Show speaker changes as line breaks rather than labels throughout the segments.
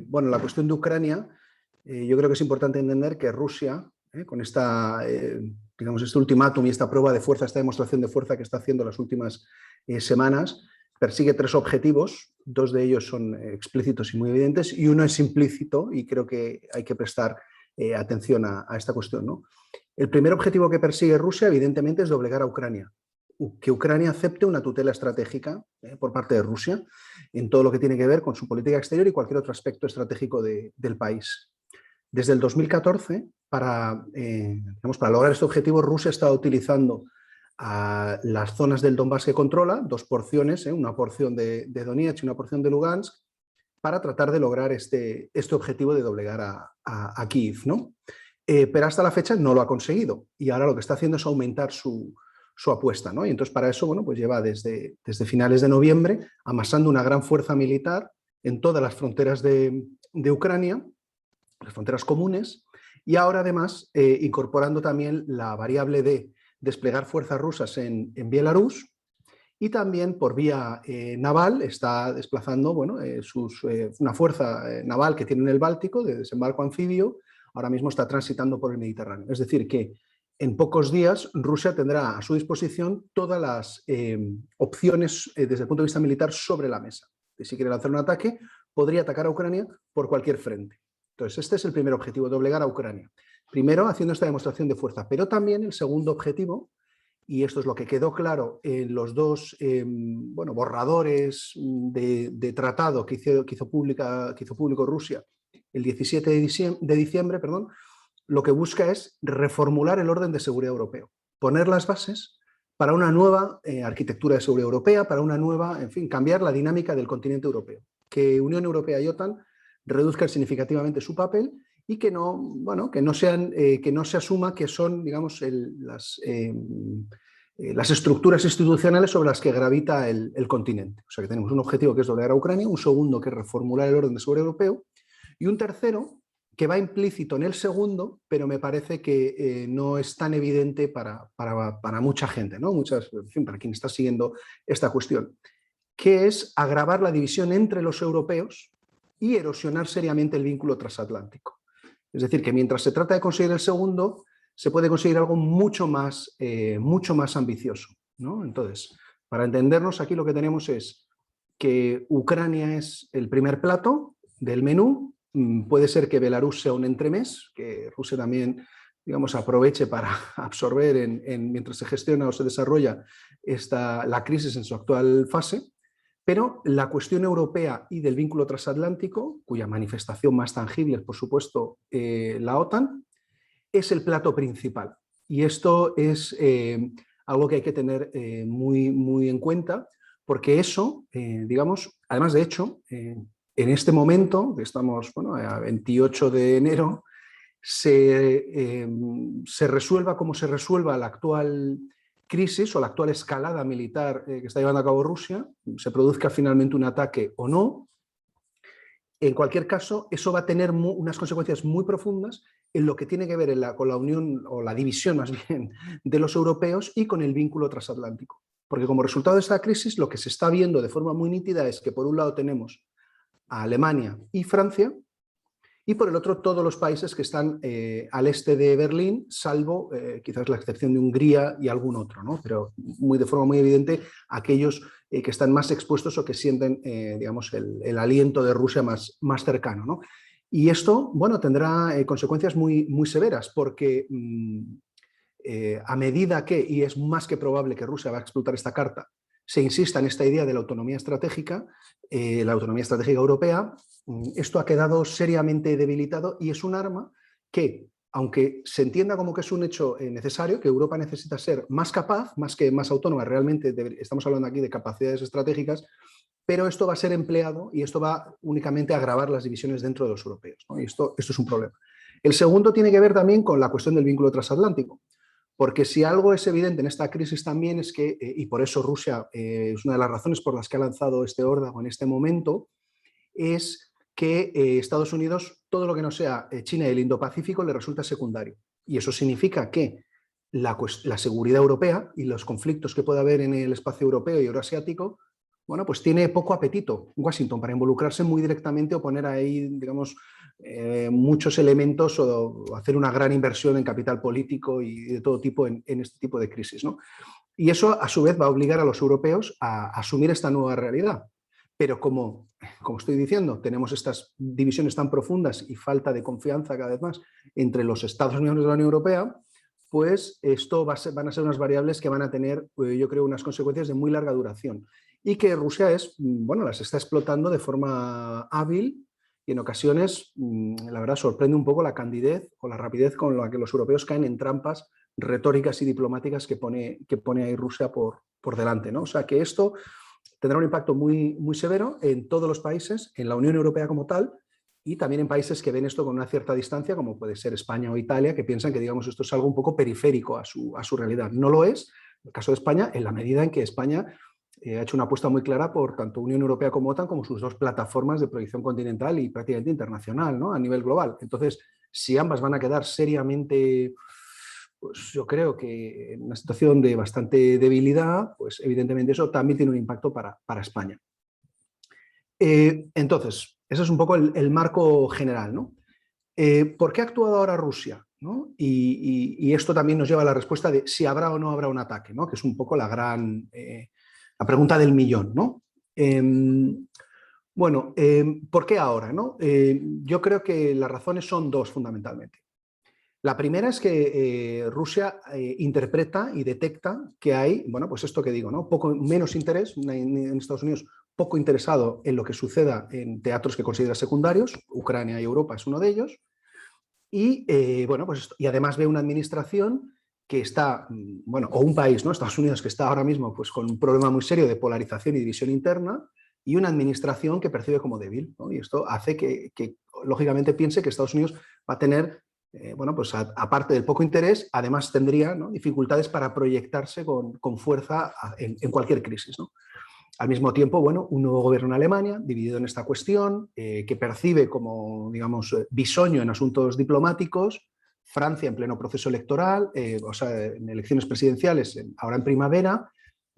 bueno, la cuestión de Ucrania, yo creo que es importante entender que Rusia, con digamos, este ultimátum y esta prueba de fuerza, esta demostración de fuerza que está haciendo las últimas semanas, persigue tres objetivos. Dos de ellos son explícitos y muy evidentes, y uno es implícito, y creo que hay que prestar atención a esta cuestión, ¿no? El primer objetivo que persigue Rusia, evidentemente, es doblegar a Ucrania. Que Ucrania acepte una tutela estratégica por parte de Rusia en todo lo que tiene que ver con su política exterior y cualquier otro aspecto estratégico del país. Desde el 2014, para lograr este objetivo, Rusia ha estado utilizando las zonas del Donbass que controla, dos porciones, una porción de Donetsk y una porción de Lugansk, para tratar de lograr este objetivo de doblegar a Kiev, ¿no? Pero hasta la fecha no lo ha conseguido, y ahora lo que está haciendo es aumentar su apuesta, ¿no? Y entonces para eso, bueno, pues lleva desde finales de noviembre amasando una gran fuerza militar en todas las fronteras de Ucrania, las fronteras comunes, y ahora además incorporando también la variable de desplegar fuerzas rusas en Bielorrusia, y también por vía naval está desplazando, bueno, una fuerza naval que tiene en el Báltico de desembarco anfibio, ahora mismo está transitando por el Mediterráneo. Es decir, que en pocos días Rusia tendrá a su disposición todas las opciones desde el punto de vista militar sobre la mesa. Si quiere lanzar un ataque, podría atacar a Ucrania por cualquier frente. Entonces, este es el primer objetivo, doblegar a Ucrania. Primero, haciendo esta demostración de fuerza, pero también el segundo objetivo, y esto es lo que quedó claro en los dos borradores de tratado que hizo público Rusia el 17 de diciembre, lo que busca es reformular el orden de seguridad europeo, poner las bases para una nueva arquitectura de seguridad europea, para una nueva, en fin, cambiar la dinámica del continente europeo, que Unión Europea y OTAN reduzcan significativamente su papel y que no se asuma que son, digamos, las estructuras institucionales sobre las que gravita el continente. O sea que tenemos un objetivo que es doblegar a Ucrania, un segundo que es reformular el orden de seguridad europeo, y un tercero que va implícito en el segundo, pero me parece que no es tan evidente para mucha gente, ¿no? En fin, para quien está siguiendo esta cuestión, que es agravar la división entre los europeos y erosionar seriamente el vínculo transatlántico. Es decir, que mientras se trata de conseguir el segundo, se puede conseguir algo mucho más ambicioso, ¿no? Entonces, para entendernos, aquí lo que tenemos es que Ucrania es el primer plato del menú. Puede ser que Belarus sea un entremés, que Rusia también, digamos, aproveche para absorber mientras se gestiona o se desarrolla la crisis en su actual fase. Pero la cuestión europea y del vínculo transatlántico, cuya manifestación más tangible es, por supuesto, la OTAN, es el plato principal. Y esto es algo que hay que tener muy en cuenta, porque eso, digamos, además de hecho, en este momento, que estamos a 28 de enero, se resuelva como se resuelva la actual crisis o la actual escalada militar que está llevando a cabo Rusia, se produzca finalmente un ataque o no, en cualquier caso, eso va a tener unas consecuencias muy profundas en lo que tiene que ver con la unión, o la división más bien, de los europeos y con el vínculo transatlántico. Porque como resultado de esta crisis, lo que se está viendo de forma muy nítida es que por un lado tenemos a Alemania y Francia, y por el otro todos los países que están al este de Berlín, salvo quizás la excepción de Hungría y algún otro, ¿no? Pero de forma muy evidente aquellos que están más expuestos o que sienten digamos, el aliento de Rusia más cercano, ¿no? Y esto, bueno, tendrá consecuencias muy severas, porque a medida que, y es más que probable que Rusia va a explotar esta carta, se insista en esta idea de la autonomía estratégica europea, esto ha quedado seriamente debilitado y es un arma que, aunque se entienda como que es un hecho necesario, que Europa necesita ser más capaz, más que más autónoma, realmente estamos hablando aquí de capacidades estratégicas, pero esto va a ser empleado y esto va únicamente a agravar las divisiones dentro de los europeos, ¿no? Y esto es un problema. El segundo tiene que ver también con la cuestión del vínculo transatlántico. Porque si algo es evidente en esta crisis también es que, y por eso Rusia es una de las razones por las que ha lanzado este órdago en este momento, es que Estados Unidos, todo lo que no sea China y el Indo-Pacífico, le resulta secundario. Y eso significa que la seguridad europea y los conflictos que pueda haber en el espacio europeo y euroasiático, bueno, pues tiene poco apetito Washington para involucrarse muy directamente o poner ahí, digamos, muchos elementos o hacer una gran inversión en capital político y de todo tipo en este tipo de crisis, ¿no? Y eso, a su vez, va a obligar a los europeos a asumir esta nueva realidad. Pero como estoy diciendo, tenemos estas divisiones tan profundas y falta de confianza cada vez más entre los Estados miembros de la Unión Europea, pues esto van a ser unas variables que van a tener, yo creo, unas consecuencias de muy larga duración. Y que Rusia bueno, las está explotando de forma hábil y en ocasiones, la verdad, sorprende un poco la candidez o la rapidez con la que los europeos caen en trampas retóricas y diplomáticas que pone ahí Rusia por delante, ¿no? O sea que esto tendrá un impacto muy, muy severo en todos los países, en la Unión Europea como tal, y también en países que ven esto con una cierta distancia, como puede ser España o Italia, que piensan que, digamos, esto es algo un poco periférico a su realidad. No lo es, en el caso de España, en la medida en que España ha hecho una apuesta muy clara por tanto Unión Europea como OTAN, como sus dos plataformas de proyección continental y prácticamente internacional, ¿no? A nivel global. Entonces, si ambas van a quedar seriamente, pues yo creo que en una situación de bastante debilidad, pues evidentemente eso también tiene un impacto para España. Entonces, ese es un poco el marco general, ¿no? ¿Por qué ha actuado ahora Rusia? ¿No? Y esto también nos lleva a la respuesta de si habrá o no habrá un ataque, ¿no? Que es un poco la pregunta del millón, ¿no? Bueno, ¿por qué ahora? ¿No? Yo creo que las razones son dos fundamentalmente. La primera es que Rusia interpreta y detecta que hay, bueno, pues esto que digo, ¿no? Poco menos interés en Estados Unidos, poco interesado en lo que suceda en teatros que considera secundarios, Ucrania y Europa es uno de ellos, y bueno, pues y además ve una administración que está, bueno, o un país, ¿no? Estados Unidos, que está ahora mismo pues con un problema muy serio de polarización y división interna, y una administración que percibe como débil, ¿no? Y esto hace que lógicamente piense que Estados Unidos va a tener, bueno, pues aparte del poco interés, además tendría, ¿no?, dificultades para proyectarse con fuerza en cualquier crisis, ¿no? Al mismo tiempo, bueno, un nuevo gobierno en Alemania, dividido en esta cuestión, que percibe como, digamos, bisoño en asuntos diplomáticos, Francia en pleno proceso electoral, o sea, en elecciones presidenciales ahora en primavera,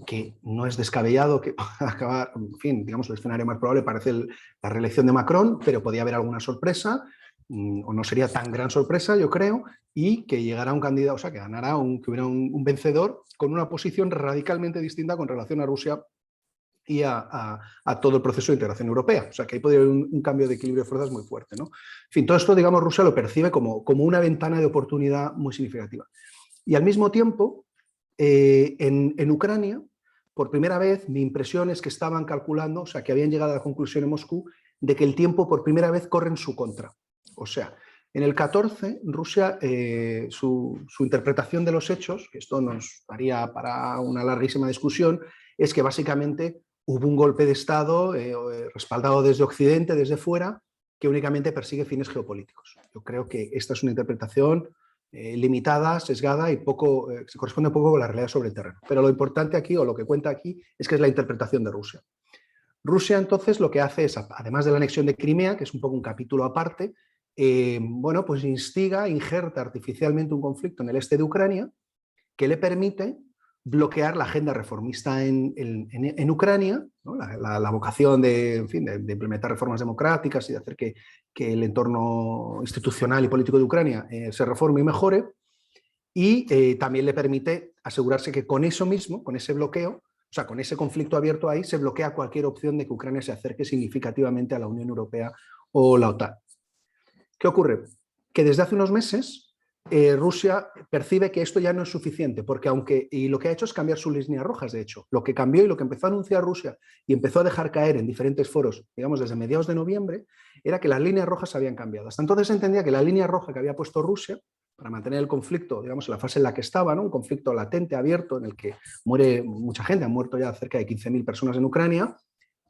que no es descabellado que pueda acabar, en fin, digamos, el escenario más probable parece la reelección de Macron, pero podía haber alguna sorpresa, o no sería tan gran sorpresa, yo creo, y que llegara un candidato, o sea, que ganara, que hubiera un vencedor con una posición radicalmente distinta con relación a Rusia y a todo el proceso de integración europea. O sea, que ahí podría haber un cambio de equilibrio de fuerzas muy fuerte, ¿no? En fin, todo esto, digamos, Rusia lo percibe como una ventana de oportunidad muy significativa. Y al mismo tiempo, en Ucrania, por primera vez, mi impresión es que estaban calculando, o sea, que habían llegado a la conclusión en Moscú de que el tiempo por primera vez corre en su contra. O sea, en el 14, Rusia, su interpretación de los hechos, que esto nos daría para una larguísima discusión, es que básicamente hubo un golpe de Estado respaldado desde Occidente, desde fuera, que únicamente persigue fines geopolíticos. Yo creo que esta es una interpretación limitada, sesgada y se corresponde poco con la realidad sobre el terreno. Pero lo importante aquí, o lo que cuenta aquí, es que es la interpretación de Rusia. Rusia entonces lo que hace es, además de la anexión de Crimea, que es un poco un capítulo aparte, bueno, pues injerta artificialmente un conflicto en el este de Ucrania que le permite bloquear la agenda reformista en Ucrania, ¿no? La vocación en fin, de implementar reformas democráticas y de hacer que el entorno institucional y político de Ucrania se reforme y mejore, y también le permite asegurarse que con eso mismo, con ese bloqueo, o sea, con ese conflicto abierto ahí, se bloquea cualquier opción de que Ucrania se acerque significativamente a la Unión Europea o la OTAN. ¿Qué ocurre? Que desde hace unos meses Rusia percibe que esto ya no es suficiente, porque y lo que ha hecho es cambiar sus líneas rojas, de hecho. Lo que cambió y lo que empezó a anunciar Rusia y empezó a dejar caer en diferentes foros, digamos desde mediados de noviembre, era que las líneas rojas habían cambiado. Hasta entonces se entendía que la línea roja que había puesto Rusia para mantener el conflicto, digamos, en la fase en la que estaba, ¿no?, un conflicto latente, abierto, en el que muere mucha gente, han muerto ya cerca de 15.000 personas en Ucrania,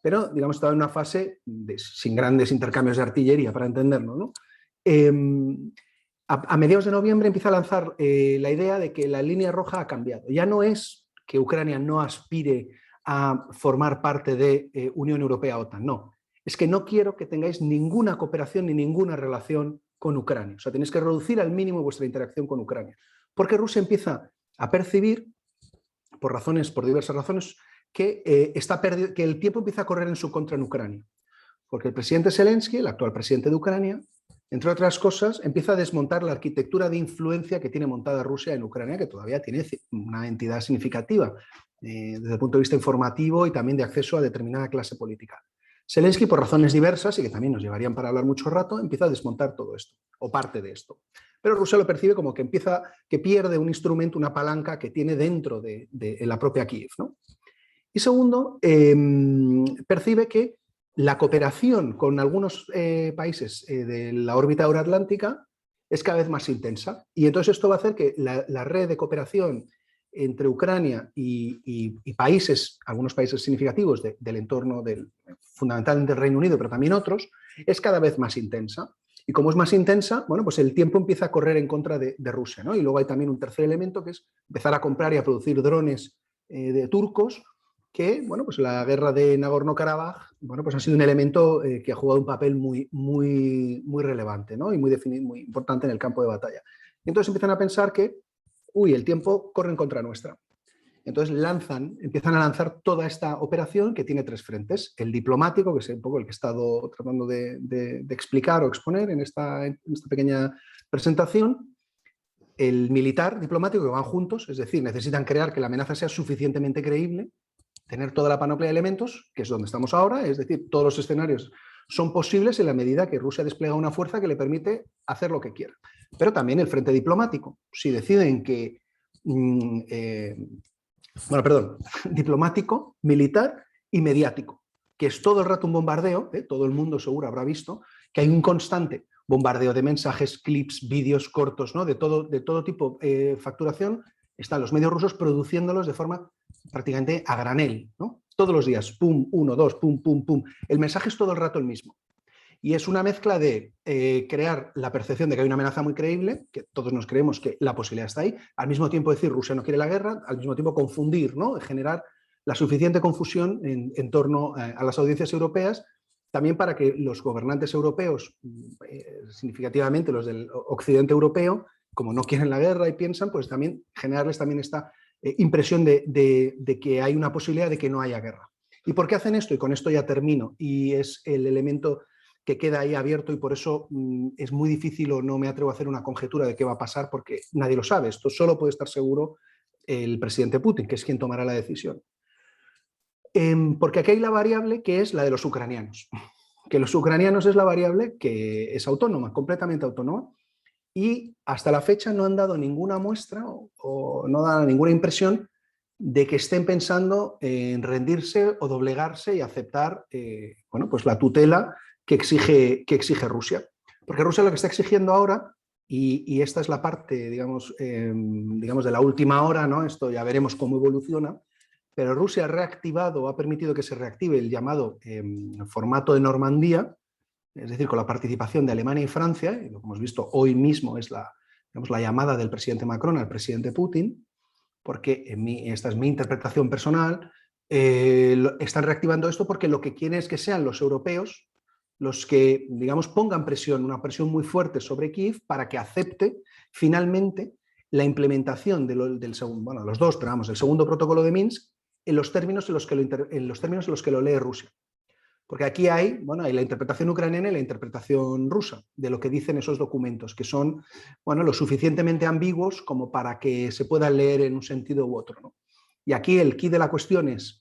pero, digamos, estaba en una fase sin grandes intercambios de artillería, para entenderlo, ¿no? A mediados de noviembre empieza a lanzar la idea de que la línea roja ha cambiado. Ya no es que Ucrania no aspire a formar parte de Unión Europea-OTAN, no. Es que no quiero que tengáis ninguna cooperación ni ninguna relación con Ucrania. O sea, tenéis que reducir al mínimo vuestra interacción con Ucrania. Porque Rusia empieza a percibir, por diversas razones, que el tiempo empieza a correr en su contra en Ucrania. Porque el presidente Zelensky, el actual presidente de Ucrania, entre otras cosas, empieza a desmontar la arquitectura de influencia que tiene montada Rusia en Ucrania, que todavía tiene una entidad significativa desde el punto de vista informativo y también de acceso a determinada clase política. Zelensky, por razones diversas y que también nos llevarían para hablar mucho rato, empieza a desmontar todo esto, o parte de esto. Pero Rusia lo percibe como que pierde un instrumento, una palanca que tiene dentro de la propia Kiev, ¿no? Y segundo, percibe que la cooperación con algunos países de la órbita euroatlántica es cada vez más intensa. Y entonces esto va a hacer que la red de cooperación entre Ucrania y países, algunos países significativos del entorno fundamentalmente del Reino Unido, pero también otros, es cada vez más intensa. Y como es más intensa, bueno, pues el tiempo empieza a correr en contra de Rusia, ¿no? Y luego hay también un tercer elemento que es empezar a comprar y a producir drones de turcos, que, bueno, pues la guerra de Nagorno-Karabaj, bueno, pues ha sido un elemento que ha jugado un papel muy relevante, ¿no? Y muy definido, muy importante en el campo de batalla. Y entonces empiezan a pensar que, el tiempo corre en contra nuestra. Entonces empiezan a lanzar toda esta operación que tiene tres frentes. El diplomático, que es un poco el que he estado tratando de explicar o exponer en esta pequeña presentación. El militar diplomático, que van juntos, es decir, necesitan crear que la amenaza sea suficientemente creíble, tener toda la panoplia de elementos, que es donde estamos ahora, es decir, todos los escenarios son posibles en la medida que Rusia despliega una fuerza que le permite hacer lo que quiera. Pero también el frente diplomático. Si deciden que diplomático, militar y mediático, que es todo el rato un bombardeo, todo el mundo seguro habrá visto, que hay un constante bombardeo de mensajes, clips, vídeos cortos, ¿no? de todo tipo de facturación, están los medios rusos produciéndolos de forma prácticamente a granel, ¿no? Todos los días, pum, 1, 2, pum, pum, pum. El mensaje es todo el rato el mismo. Y es una mezcla de crear la percepción de que hay una amenaza muy creíble, que todos nos creemos que la posibilidad está ahí, al mismo tiempo decir Rusia no quiere la guerra, al mismo tiempo confundir, ¿no? Generar la suficiente confusión en torno a las audiencias europeas, también para que los gobernantes europeos, significativamente los del occidente europeo, como no quieren la guerra y piensan, pues también generarles también esta impresión de que hay una posibilidad de que no haya guerra. ¿Y por qué hacen esto? Y con esto ya termino, y es el elemento que queda ahí abierto y por eso es muy difícil o no me atrevo a hacer una conjetura de qué va a pasar porque nadie lo sabe. Esto solo puede estar seguro el presidente Putin, que es quien tomará la decisión. Porque aquí hay la variable que es la de los ucranianos. Que los ucranianos es la variable que es autónoma, completamente autónoma, y hasta la fecha no han dado ninguna muestra o no dan ninguna impresión de que estén pensando en rendirse o doblegarse y aceptar pues la tutela que exige Rusia. Porque Rusia lo que está exigiendo ahora, y esta es la parte, digamos, de la última hora, ¿no? Esto ya veremos cómo evoluciona, pero Rusia ha reactivado, ha permitido que se reactive el llamado formato de Normandía, es decir, con la participación de Alemania y Francia, y lo que hemos visto hoy mismo es la llamada del presidente Macron al presidente Putin, porque esta es mi interpretación personal, están reactivando esto porque lo que quieren es que sean los europeos los que, digamos, pongan presión, una presión muy fuerte sobre Kiev para que acepte finalmente la implementación del segundo, los dos, pero vamos, el segundo protocolo de Minsk en los términos en los que lo lee Rusia. Porque aquí hay la interpretación ucraniana y la interpretación rusa de lo que dicen esos documentos, que son lo suficientemente ambiguos como para que se puedan leer en un sentido u otro, ¿no? Y aquí el quid de la cuestión es,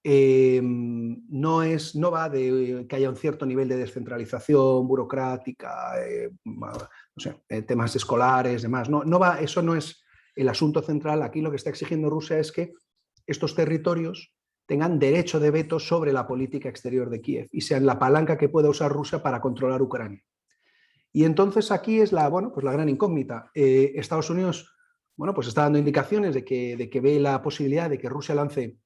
no va de que haya un cierto nivel de descentralización burocrática, temas escolares, demás. Eso no es el asunto central. Aquí lo que está exigiendo Rusia es que estos territorios tengan derecho de veto sobre la política exterior de Kiev y sean la palanca que pueda usar Rusia para controlar Ucrania. Y entonces aquí es la gran incógnita. Estados Unidos pues está dando indicaciones de que ve la posibilidad de que Rusia lance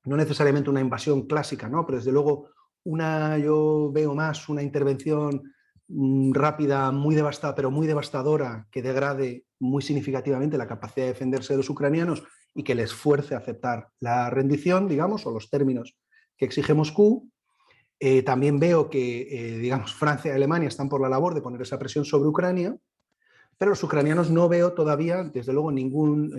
no necesariamente una invasión clásica, ¿no? Pero desde luego yo veo más una intervención rápida, muy devastadora, pero muy devastadora, que degrade muy significativamente la capacidad de defenderse de los ucranianos y que les fuerce a aceptar la rendición, digamos, o los términos que exige Moscú. También veo que, digamos, Francia y Alemania están por la labor de poner esa presión sobre Ucrania, pero los ucranianos no veo todavía, desde luego, ningún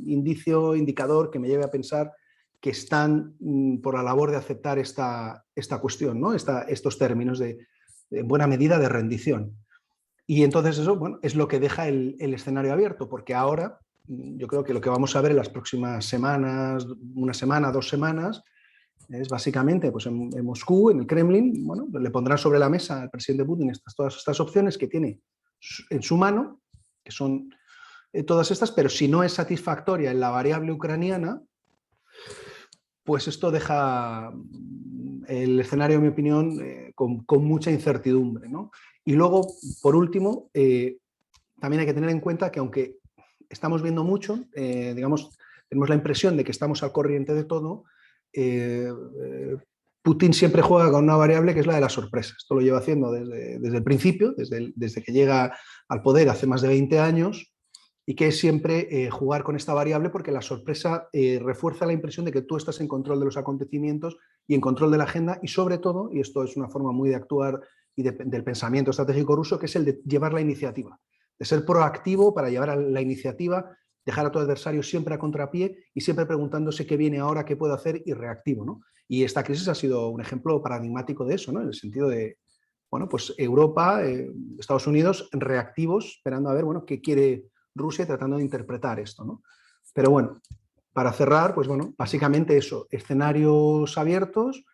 indicador que me lleve a pensar que están por la labor de aceptar esta cuestión, ¿no? Estos términos de buena medida de rendición. Y entonces eso, bueno, es lo que deja el escenario abierto, porque ahora yo creo que lo que vamos a ver en las próximas semanas, una semana, 2 semanas, es básicamente pues en Moscú, en el Kremlin, bueno, le pondrán sobre la mesa al presidente Putin todas estas opciones que tiene en su mano, que son todas estas, pero si no es satisfactoria en la variable ucraniana, pues esto deja el escenario, en mi opinión, con mucha incertidumbre, ¿no? Y luego, por último, también hay que tener en cuenta que aunque estamos viendo mucho, digamos, tenemos la impresión de que estamos al corriente de todo, Putin siempre juega con una variable que es la de la sorpresa. Esto lo lleva haciendo desde el principio, desde que llega al poder hace más de 20 años, y que es siempre jugar con esta variable porque la sorpresa refuerza la impresión de que tú estás en control de los acontecimientos y en control de la agenda, y sobre todo, y esto es una forma muy de actuar y del pensamiento estratégico ruso, que es el de llevar la iniciativa, de ser proactivo para llevar a la iniciativa, dejar a tu adversario siempre a contrapié y siempre preguntándose qué viene ahora, qué puedo hacer, y reactivo, ¿no? Y esta crisis ha sido un ejemplo paradigmático de eso, ¿no? En el sentido de, bueno, pues Europa, Estados Unidos, reactivos, esperando a ver, bueno, qué quiere Rusia, tratando de interpretar esto, ¿no? Pero bueno, para cerrar, pues bueno, básicamente eso, escenarios abiertos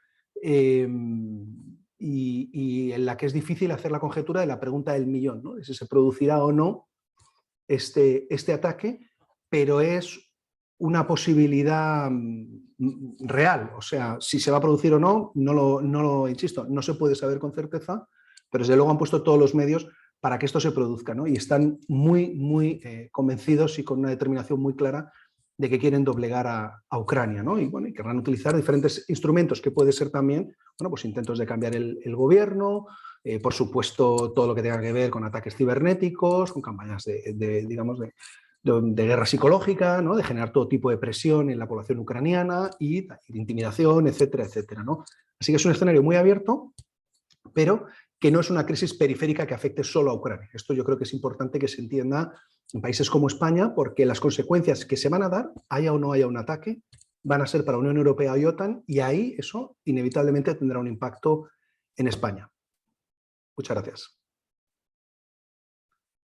y en la que es difícil hacer la conjetura de la pregunta del millón, ¿no? De si se producirá o no este ataque, pero es una posibilidad real. O sea, si se va a producir o no, insisto, no se puede saber con certeza, pero desde luego han puesto todos los medios para que esto se produzca, ¿no? Y están muy convencidos y con una determinación muy clara de que quieren doblegar a Ucrania, ¿no? Y bueno, y querrán utilizar diferentes instrumentos, que puede ser también, bueno, pues intentos de cambiar el gobierno, por supuesto, todo lo que tenga que ver con ataques cibernéticos, con campañas de guerra psicológica, ¿no? De generar todo tipo de presión en la población ucraniana y de intimidación, etcétera, etcétera, ¿no? Así que es un escenario muy abierto, pero que no es una crisis periférica que afecte solo a Ucrania. Esto yo creo que es importante que se entienda en países como España, porque las consecuencias que se van a dar, haya o no haya un ataque, van a ser para Unión Europea y OTAN, y ahí eso inevitablemente tendrá un impacto en España. Muchas gracias.